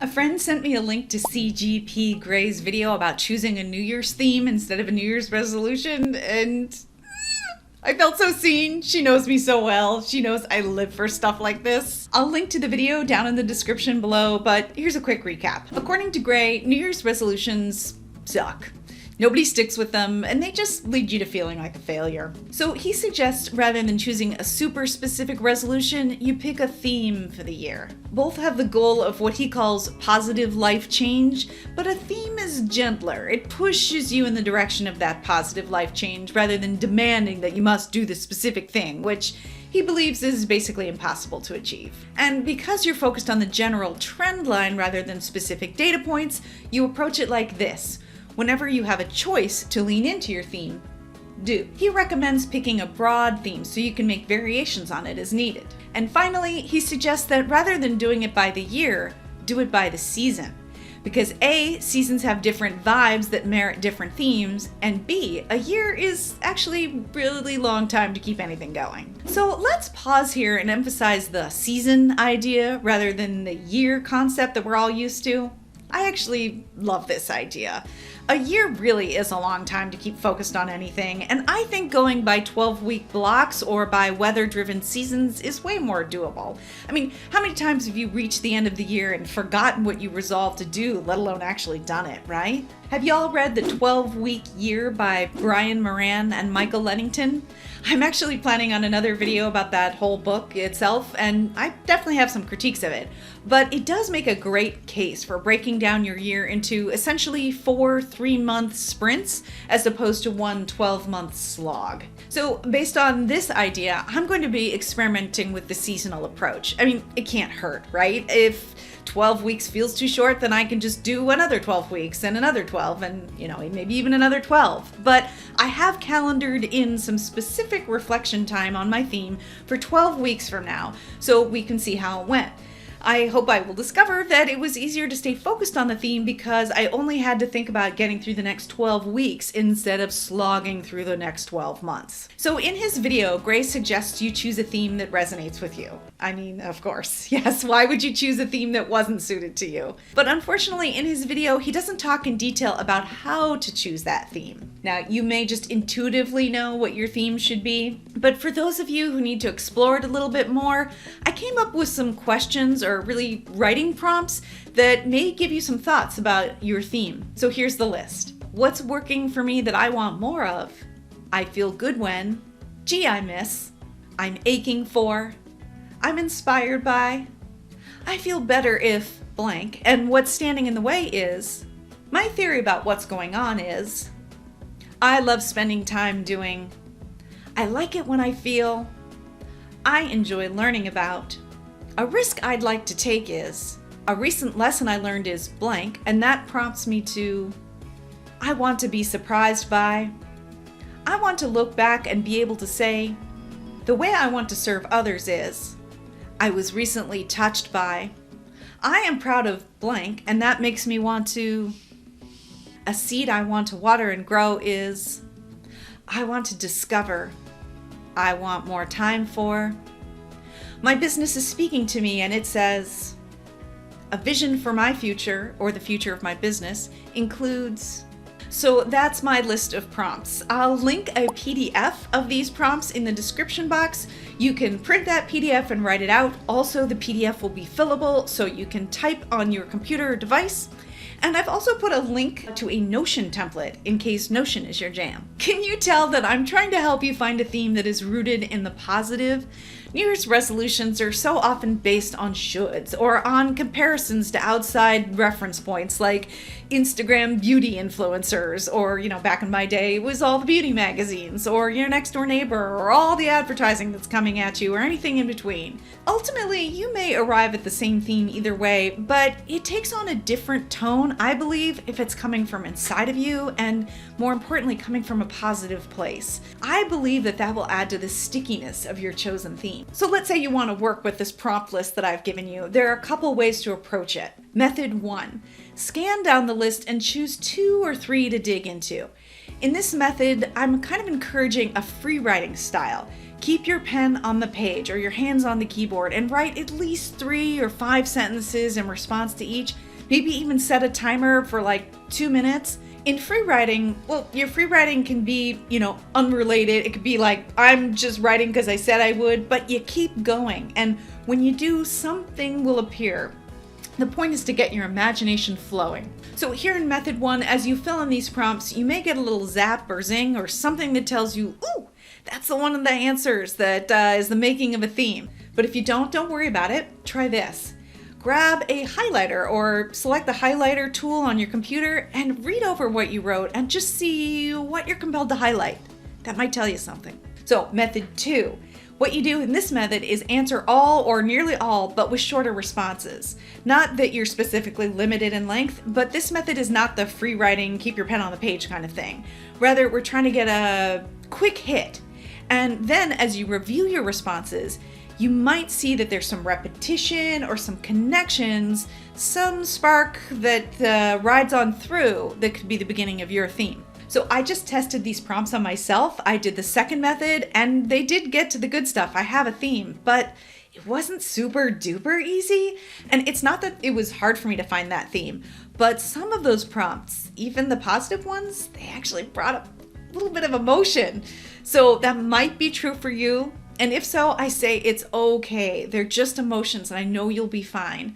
A friend sent me a link to CGP Gray's video about choosing a New Year's theme instead of a New Year's resolution, and I felt so seen. She knows me so well. She knows I live for stuff like this. I'll link to the video down in the description below, but here's a quick recap. According to Gray, New Year's resolutions suck. Nobody sticks with them, and they just lead you to feeling like a failure. So he suggests rather than choosing a super specific resolution, you pick a theme for the year. Both have the goal of what he calls positive life change, but a theme is gentler. It pushes you in the direction of that positive life change rather than demanding that you must do the specific thing, which he believes is basically impossible to achieve. And because you're focused on the general trend line rather than specific data points, you approach it like this. Whenever you have a choice to lean into your theme, do. He recommends picking a broad theme so you can make variations on it as needed. And finally, he suggests that rather than doing it by the year, do it by the season. Because A, seasons have different vibes that merit different themes, and B, a year is actually a really long time to keep anything going. So let's pause here and emphasize the season idea rather than the year concept that we're all used to. I actually love this idea. A year really is a long time to keep focused on anything, and I think going by 12-week blocks or by weather-driven seasons is way more doable. I mean, how many times have you reached the end of the year and forgotten what you resolved to do, let alone actually done it, right? Have y'all read The 12-Week Year by Brian Moran and Michael Lennington? I'm actually planning on another video about that whole book itself, and I definitely have some critiques of it. But it does make a great case for breaking down your year into essentially 4 3-month sprints as opposed to one 12-month slog. So based on this idea, I'm going to be experimenting with the seasonal approach. I mean, it can't hurt, right? If 12 weeks feels too short, then I can just do another 12 weeks and another 12 and, maybe even another 12. But I have calendared in some specific reflection time on my theme for 12 weeks from now, so we can see how it went. I hope I will discover that it was easier to stay focused on the theme because I only had to think about getting through the next 12 weeks instead of slogging through the next 12 months. So in his video, Gray suggests you choose a theme that resonates with you. I mean, of course, yes, why would you choose a theme that wasn't suited to you? But unfortunately, in his video, he doesn't talk in detail about how to choose that theme. Now, you may just intuitively know what your theme should be, but for those of you who need to explore it a little bit more, I came up with some questions or really writing prompts that may give you some thoughts about your theme. So here's the list. What's working for me that I want more of? I feel good when. Gee, I miss. I'm aching for. I'm inspired by. I feel better if blank. And what's standing in the way is. My theory about what's going on is. I love spending time doing. I like it when I feel. I enjoy learning about. A risk I'd like to take is, a recent lesson I learned is blank, and that prompts me to, I want to be surprised by, I want to look back and be able to say, the way I want to serve others is, I was recently touched by, I am proud of blank, and that makes me want to, a seed I want to water and grow is, I want to discover, I want more time for, my business is speaking to me and it says, a vision for my future, or the future of my business, includes. So that's my list of prompts. I'll link a PDF of these prompts in the description box. You can print that PDF and write it out. Also, the PDF will be fillable, so you can type on your computer or device. And I've also put a link to a Notion template in case Notion is your jam. Can you tell that I'm trying to help you find a theme that is rooted in the positive? New Year's resolutions are so often based on shoulds or on comparisons to outside reference points like Instagram beauty influencers, or, back in my day, it was all the beauty magazines, or your next door neighbor, or all the advertising that's coming at you, or anything in between. Ultimately, you may arrive at the same theme either way, but it takes on a different tone, I believe, if it's coming from inside of you, and more importantly, coming from a positive place. I believe that will add to the stickiness of your chosen theme. So let's say you want to work with this prompt list that I've given you. There are a couple ways to approach it. Method 1, scan down the list and choose 2 or 3 to dig into. In this method, I'm kind of encouraging a free writing style. Keep your pen on the page or your hands on the keyboard and write at least 3 or 5 sentences in response to each. Maybe even set a timer for like 2 minutes. In free writing, well, your free writing can be, unrelated. It could be like, I'm just writing because I said I would, but you keep going. And when you do, something will appear. The point is to get your imagination flowing. So here in method 1, as you fill in these prompts, you may get a little zap or zing or something that tells you, ooh, that's the one of the answers that is the making of a theme. But if you don't worry about it. Try this. Grab a highlighter or select the highlighter tool on your computer and read over what you wrote and just see what you're compelled to highlight. That might tell you something. So method 2. What you do in this method is answer all or nearly all, but with shorter responses. Not that you're specifically limited in length, but this method is not the free writing, keep your pen on the page kind of thing. Rather, we're trying to get a quick hit. And then as you review your responses, you might see that there's some repetition or some connections, some spark that rides on through that could be the beginning of your theme. So I just tested these prompts on myself. I did the second method and they did get to the good stuff. I have a theme, but it wasn't super duper easy. And it's not that it was hard for me to find that theme, but some of those prompts, even the positive ones, they actually brought up a little bit of emotion. So that might be true for you. And if so, I say it's okay. They're just emotions and I know you'll be fine.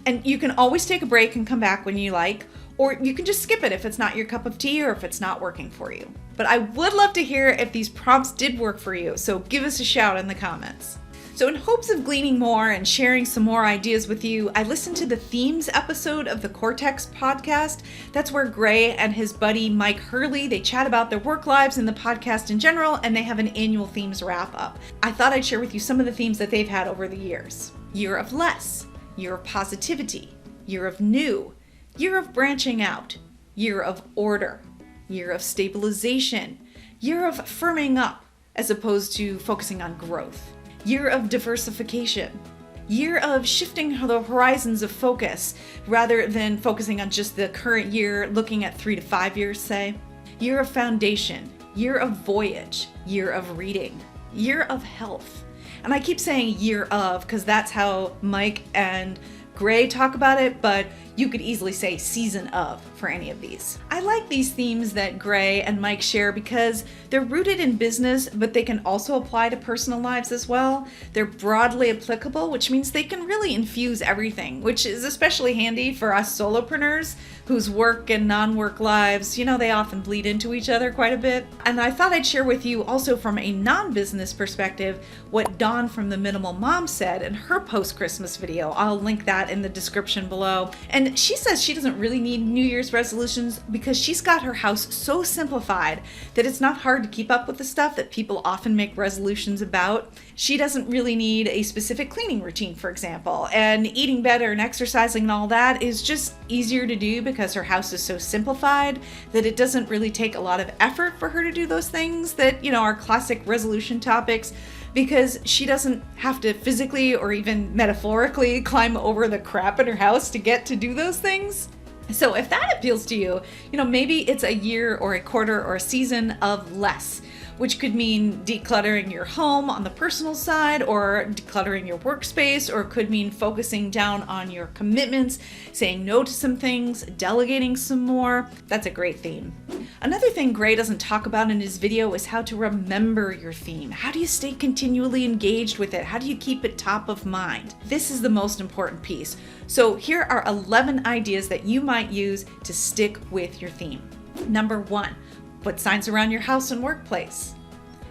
And you can always take a break and come back when you like, or you can just skip it if it's not your cup of tea or if it's not working for you. But I would love to hear if these prompts did work for you, so give us a shout in the comments. So in hopes of gleaning more and sharing some more ideas with you, I listened to the themes episode of the Cortex podcast. That's where Gray and his buddy Mike Hurley, they chat about their work lives and the podcast in general, and they have an annual themes wrap up. I thought I'd share with you some of the themes that they've had over the years. Year of less, year of positivity, year of new, year of branching out, year of order, year of stabilization, year of firming up as opposed to focusing on growth, year of diversification, year of shifting the horizons of focus rather than focusing on just the current year, looking at 3 to 5 years, say, year of foundation, year of voyage, year of reading, year of health. And I keep saying year of because that's how Mike and Gray talk about it, but you could easily say season of for any of these. I like these themes that Gray and Mike share because they're rooted in business, but they can also apply to personal lives as well. They're broadly applicable, which means they can really infuse everything, which is especially handy for us solopreneurs whose work and non-work lives, they often bleed into each other quite a bit. And I thought I'd share with you also from a non-business perspective what Dawn from The Minimal Mom said in her post-Christmas video. I'll link that in the description below. And she says she doesn't really need New Year's resolutions because she's got her house so simplified that it's not hard to keep up with the stuff that people often make resolutions about. She doesn't really need a specific cleaning routine, for example, and eating better and exercising and all that is just easier to do because her house is so simplified that it doesn't really take a lot of effort for her to do those things that, are classic resolution topics, because she doesn't have to physically or even metaphorically climb over the crap in her house to get to do those things. So if that appeals to you, maybe it's a year or a quarter or a season of less, which could mean decluttering your home on the personal side or decluttering your workspace, or it could mean focusing down on your commitments, saying no to some things, delegating some more. That's a great theme. Another thing Gray doesn't talk about in his video is how to remember your theme. How do you stay continually engaged with it? How do you keep it top of mind? This is the most important piece. So here are 11 ideas that you might use to stick with your theme. Number 1, put signs around your house and workplace.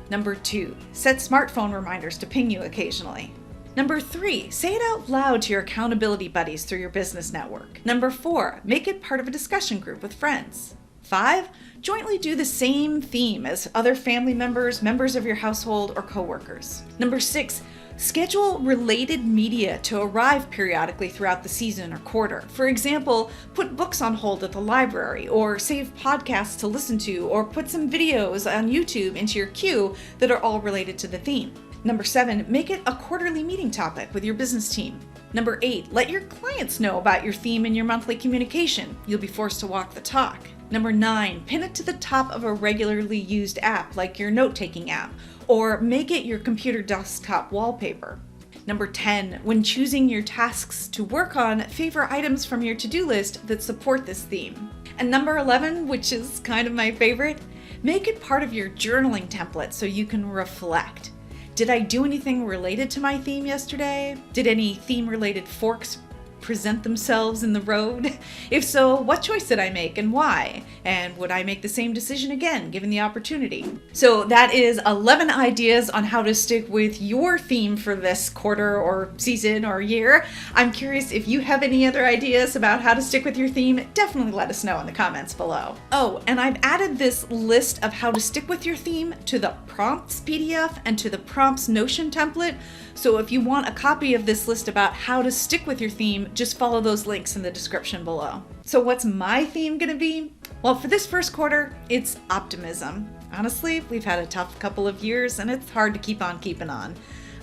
Number 2, set smartphone reminders to ping you occasionally. Number 3, say it out loud to your accountability buddies through your business network. Number 4, make it part of a discussion group with friends. 5, jointly do the same theme as other family members, members of your household, or coworkers. Number 6, schedule related media to arrive periodically throughout the season or quarter. For example, put books on hold at the library, or save podcasts to listen to, or put some videos on YouTube into your queue that are all related to the theme. Number 7, make it a quarterly meeting topic with your business team. Number 8, let your clients know about your theme in your monthly communication. You'll be forced to walk the talk. Number 9, pin it to the top of a regularly used app like your note-taking app, or make it your computer desktop wallpaper. Number 10, when choosing your tasks to work on, favor items from your to-do list that support this theme. And number 11, which is kind of my favorite, make it part of your journaling template so you can reflect. Did I do anything related to my theme yesterday? Did any theme-related forks present themselves in the road? If so, what choice did I make and why? And would I make the same decision again, given the opportunity? So that is 11 ideas on how to stick with your theme for this quarter or season or year. I'm curious if you have any other ideas about how to stick with your theme. Definitely let us know in the comments below. Oh, and I've added this list of how to stick with your theme to the prompts PDF and to the prompts Notion template. So if you want a copy of this list about how to stick with your theme, just follow those links in the description below. So what's my theme gonna be? Well, for this first quarter, it's optimism. Honestly, we've had a tough couple of years and it's hard to keep on keeping on.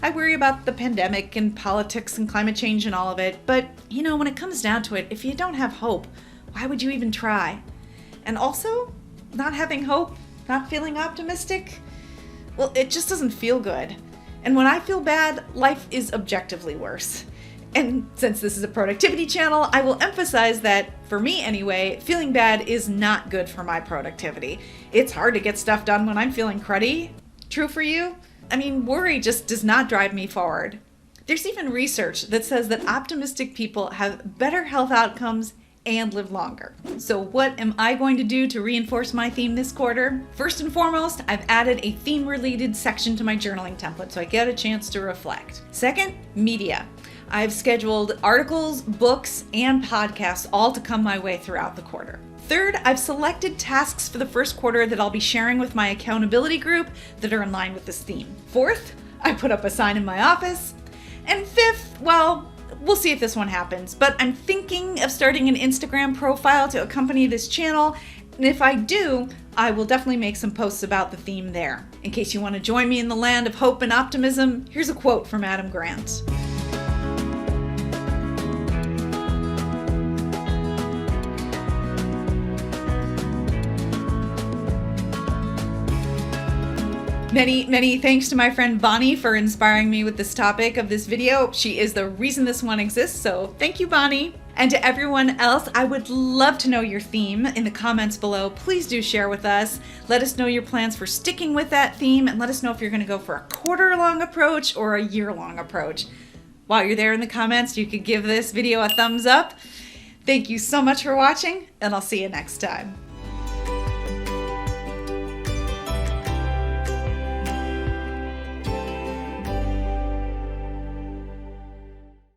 I worry about the pandemic and politics and climate change and all of it, but you know, when it comes down to it, if you don't have hope, why would you even try? And also, not having hope, not feeling optimistic, well, it just doesn't feel good. And when I feel bad, life is objectively worse. And since this is a productivity channel, I will emphasize that, for me anyway, feeling bad is not good for my productivity. It's hard to get stuff done when I'm feeling cruddy. True for you? I mean, worry just does not drive me forward. There's even research that says that optimistic people have better health outcomes and live longer. So what am I going to do to reinforce my theme this quarter? First and foremost, I've added a theme-related section to my journaling template so I get a chance to reflect. Second, media. I've scheduled articles, books, and podcasts all to come my way throughout the quarter. Third, I've selected tasks for the first quarter that I'll be sharing with my accountability group that are in line with this theme. Fourth, I put up a sign in my office. And fifth, well, we'll see if this one happens, but I'm thinking of starting an Instagram profile to accompany this channel, and if I do, I will definitely make some posts about the theme there. In case you want to join me in the land of hope and optimism, here's a quote from Adam Grant. Many thanks to my friend Bonnie for inspiring me with this topic of this video. She is the reason this one exists, so thank you, Bonnie. And to everyone else, I would love to know your theme in the comments below. Please do share with us. Let us know your plans for sticking with that theme, and let us know if you're gonna go for a quarter-long approach or a year-long approach. While you're there in the comments, you could give this video a thumbs up. Thank you so much for watching, and I'll see you next time.